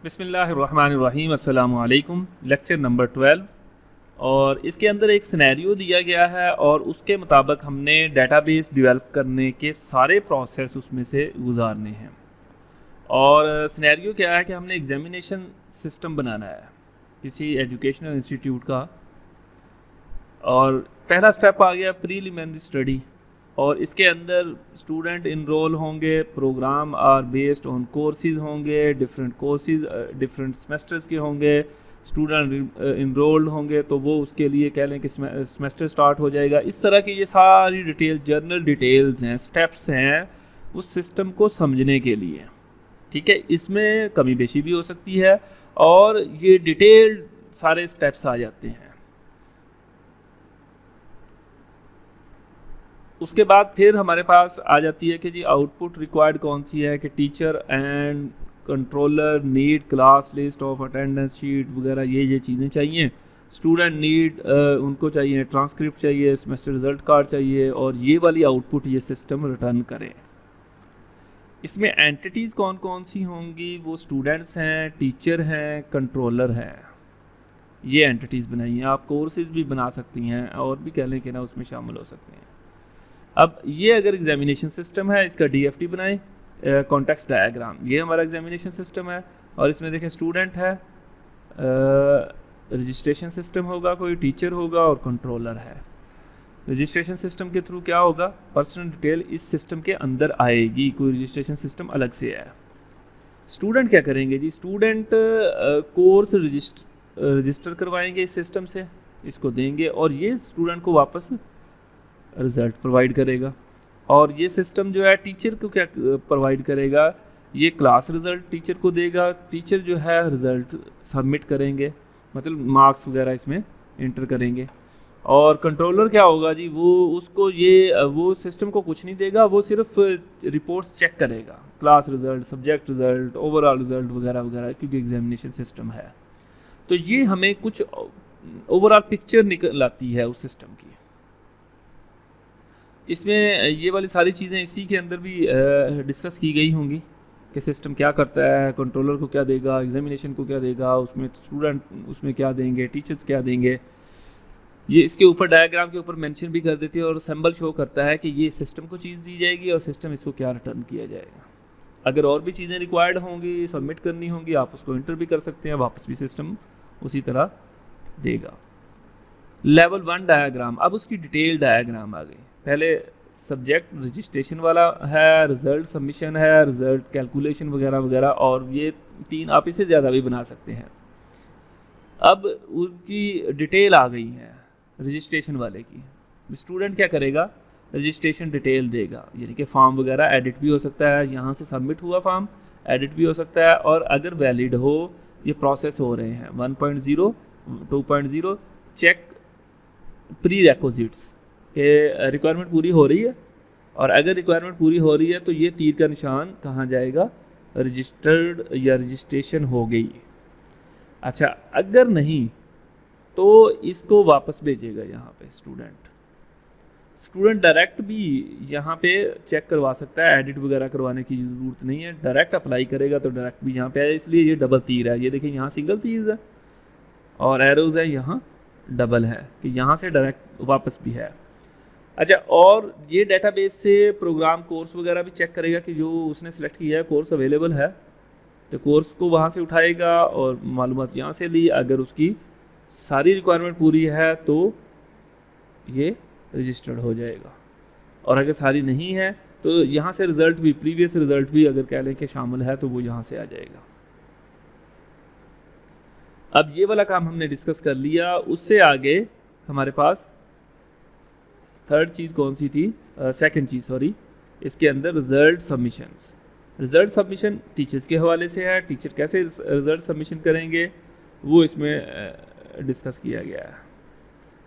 बिस्मिल्लाहिर्रहमानिर्रहीम, अस्सलामु अलैकुम। लेक्चर नंबर 12 और इसके अंदर एक सिनेरियो दिया गया है और उसके मुताबिक हमने डेटाबेस डेवलप करने के सारे प्रोसेस उसमें से गुजारने हैं। और सिनेरियो क्या है कि हमने एग्जामिनेशन सिस्टम बनाना है किसी एजुकेशनल इंस्टीट्यूट का। और पहला स्टेप आ गया प्रीलिमिनरी स्टडी, और इसके अंदर स्टूडेंट इनरोल होंगे, programme are based on courses होंगे, डिफरेंट कोर्सेज डिफरेंट सेमेस्टर्स के होंगे। स्टूडेंट इनरोल्ड होंगे तो वो उसके लिए कह लें कि सेमेस्टर स्टार्ट हो जाएगा। इस तरह की ये सारी डिटेल जर्नल डिटेल्स हैं, स्टेप्स हैं उस सिस्टम को समझने के लिए। ठीक है, इसमें कमी बेशी भी हो सकती है और ये डिटेल्ड सारे स्टेप्स आ जाते हैं। उसके बाद फिर हमारे पास आ जाती है कि जी आउटपुट रिक्वायर्ड कौन सी है, कि teacher and controller need class list of attendance sheet वगैरह, ये चीज़ें चाहिए। स्टूडेंट नीड उनको चाहिए ट्रांसक्रिप्ट चाहिए, सेमेस्टर रिजल्ट कार्ड चाहिए, और ये वाली आउटपुट ये सिस्टम रिटर्न करे। इसमें एंटिटीज़ कौन कौन सी होंगी, वो स्टूडेंट्स हैं, टीचर हैं, कंट्रोलर हैं। ये एंटिटीज़ बनाई हैं। आप कोर्सेज भी बना सकती हैं और भी कह लें कि ना उसमें शामिल हो सकते हैं। अब ये अगर एग्जामिनेशन सिस्टम है, इसका DFT बनाएं, कॉन्टेक्स्ट डायग्राम, ये हमारा एग्जामिनेशन सिस्टम है। और इसमें देखें स्टूडेंट है, रजिस्ट्रेशन सिस्टम होगा, कोई टीचर होगा और कंट्रोलर है। रजिस्ट्रेशन सिस्टम के थ्रू क्या होगा, पर्सनल डिटेल इस सिस्टम के अंदर आएगी, कोई रजिस्ट्रेशन सिस्टम अलग से है। स्टूडेंट क्या करेंगे जी, स्टूडेंट कोर्स रजिस्टर करवाएंगे इस सिस्टम से, इसको देंगे और ये स्टूडेंट को वापस रिज़ल्ट प्रोवाइड करेगा। और ये सिस्टम जो है टीचर को क्या प्रोवाइड करेगा, ये क्लास रिज़ल्ट टीचर को देगा। टीचर जो है रिज़ल्ट सबमिट करेंगे, मतलब मार्क्स वगैरह इसमें इंटर करेंगे। और कंट्रोलर क्या होगा जी, वो सिस्टम को कुछ नहीं देगा, वो सिर्फ रिपोर्ट्स चेक करेगा, class result, subject result, overall result वगैरह वगैरह, क्योंकि एग्जामिनेशन सिस्टम है। तो ये हमें कुछ ओवरऑल पिक्चर निकल आती है उस सिस्टम की। इसमें ये वाली सारी चीज़ें इसी के अंदर भी डिस्कस की गई होंगी कि सिस्टम क्या करता है, कंट्रोलर को क्या देगा, एग्जामिनेशन को क्या देगा, उसमें स्टूडेंट उसमें क्या देंगे, टीचर्स क्या देंगे। ये इसके ऊपर डायग्राम के ऊपर मेंशन भी कर देती है और सिंबल शो करता है कि ये सिस्टम को चीज़ दी जाएगी और सिस्टम इसको क्या रिटर्न किया जाएगा। अगर और भी चीज़ें रिक्वायर्ड होंगी, सबमिट करनी होंगी, आप उसको इंटर भी कर सकते हैं, वापस भी सिस्टम उसी तरह देगा। लेवल 1 डायग्राम, अब उसकी डिटेल डायग्राम आ गई। पहले सब्जेक्ट रजिस्ट्रेशन वाला है, रिज़ल्ट सबमिशन है, रिज़ल्ट कैलकुलेशन वगैरह वगैरह, और ये 3 आप इससे ज़्यादा भी बना सकते हैं। अब उनकी डिटेल आ गई है रजिस्ट्रेशन वाले की। स्टूडेंट क्या करेगा, रजिस्ट्रेशन डिटेल देगा, यानी कि फॉर्म वगैरह एडिट भी हो सकता है, यहाँ से सबमिट हुआ फॉर्म एडिट भी हो सकता है, और अगर वैलिड हो, ये प्रोसेस हो रहे हैं 1.0 2.0 चेक प्री रिक्विजिट्स के रिक्वायरमेंट पूरी हो रही है। और अगर रिक्वायरमेंट पूरी हो रही है तो ये तीर का निशान कहाँ जाएगा, रजिस्टर्ड या रजिस्ट्रेशन हो गई। अच्छा, अगर नहीं तो इसको वापस भेजेगा यहाँ पे स्टूडेंट डायरेक्ट भी यहाँ पे चेक करवा सकता है, एडिट वगैरह करवाने की ज़रूरत नहीं है, डायरेक्ट अप्लाई करेगा तो डायरेक्ट भी यहाँ पे आए। इसलिए ये डबल तीर है, ये देखिए यहाँ सिंगल तीर है और एरोज है यहाँ डबल है, कि यहाँ से डायरेक्ट वापस भी है। अच्छा, और ये डेटाबेस से प्रोग्राम कोर्स वगैरह भी चेक करेगा कि जो उसने सेलेक्ट किया है कोर्स अवेलेबल है, तो कोर्स को वहाँ से उठाएगा और मालूमात यहाँ से ली। अगर उसकी सारी रिक्वायरमेंट पूरी है तो ये रजिस्टर्ड हो जाएगा, और अगर सारी नहीं है तो यहाँ से रिज़ल्ट भी, प्रीवियस रिज़ल्ट भी अगर कह लें कि शामिल है तो वो यहाँ से आ जाएगा। अब ये वाला काम हमने डिस्कस कर लिया। उससे आगे हमारे पास थर्ड चीज़ कौन सी थी, सेकंड चीज़ सॉरी, इसके अंदर result submissions. Result submission teachers के हवाले से है, टीचर कैसे रिज़ल्ट सबमिशन करेंगे वो इसमें डिस्कस किया गया है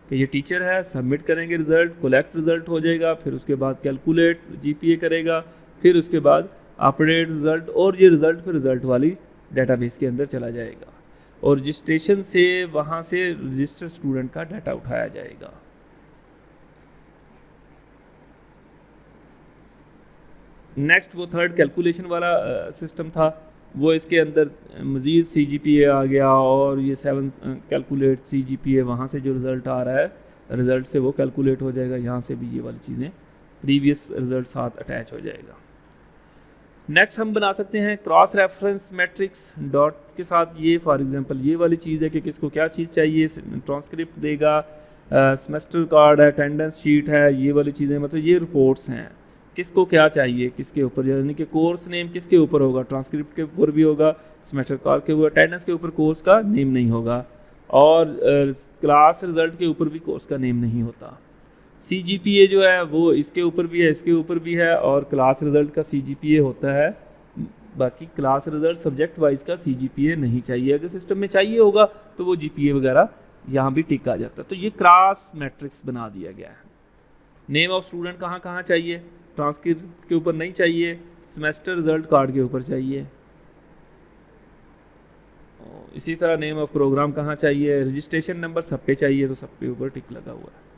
कि ये टीचर है, सबमिट करेंगे रिज़ल्ट, कोलेक्ट रिज़ल्ट हो जाएगा, फिर उसके बाद कैलकुलेट GPA करेगा, फिर उसके बाद अपडेट रिज़ल्ट, और ये रिज़ल्ट फिर रिज़ल्ट वाली डेटाबेस के अंदर चला जाएगा और रजिस्ट्रेशन से वहाँ से रजिस्टर्ड स्टूडेंट का डाटा उठाया जाएगा। नेक्स्ट वो थर्ड कैलकुलेशन वाला सिस्टम था। वो इसके अंदर मज़ीद CGPA आ गया और ये 7 कैलकुलेट CGPA, वहाँ से जो रिज़ल्ट आ रहा है रिज़ल्ट से वो कैलकुलेट हो जाएगा, यहाँ से भी ये वाली चीज़ें प्रीवियस रिज़ल्ट साथ अटैच हो जाएगा। नेक्स्ट हम बना सकते हैं क्रॉस रेफरेंस मैट्रिक्स डॉट के साथ। ये फॉर एग्जांपल ये वाली चीज़ है कि किसको क्या चीज़ चाहिए, ट्रांसक्रिप्ट देगा, सेमेस्टर कार्ड है, अटेंडेंस शीट है, ये वाली चीज़ें मतलब ये रिपोर्ट्स हैं, किसको क्या चाहिए किसके ऊपर, यानी कि कोर्स नेम किसके ऊपर होगा, ट्रांसक्रिप्ट के ऊपर भी होगा, सेमेस्टर कार्ड के ऊपर, अटेंडेंस के ऊपर कोर्स का नेम नहीं होगा, और क्लास रिजल्ट के ऊपर भी कोर्स का नेम नहीं होता। CGPA जो है वो इसके ऊपर भी है, इसके ऊपर भी है, और क्लास रिजल्ट का CGPA होता है, बाकी क्लास रिजल्ट सब्जेक्ट वाइज का CGPA नहीं चाहिए। अगर सिस्टम में चाहिए होगा तो वो GPA वगैरह यहाँ भी टिक आ जाता है। तो ये क्रॉस मैट्रिक्स बना दिया गया है। नेम ऑफ स्टूडेंट कहाँ कहाँ चाहिए, ट्रांसक्रिप्ट के ऊपर नहीं चाहिए, सेमेस्टर रिजल्ट कार्ड के ऊपर चाहिए। इसी तरह नेम ऑफ प्रोग्राम कहाँ चाहिए, रजिस्ट्रेशन नंबर सब पे चाहिए, तो सब पे ऊपर टिक लगा हुआ है।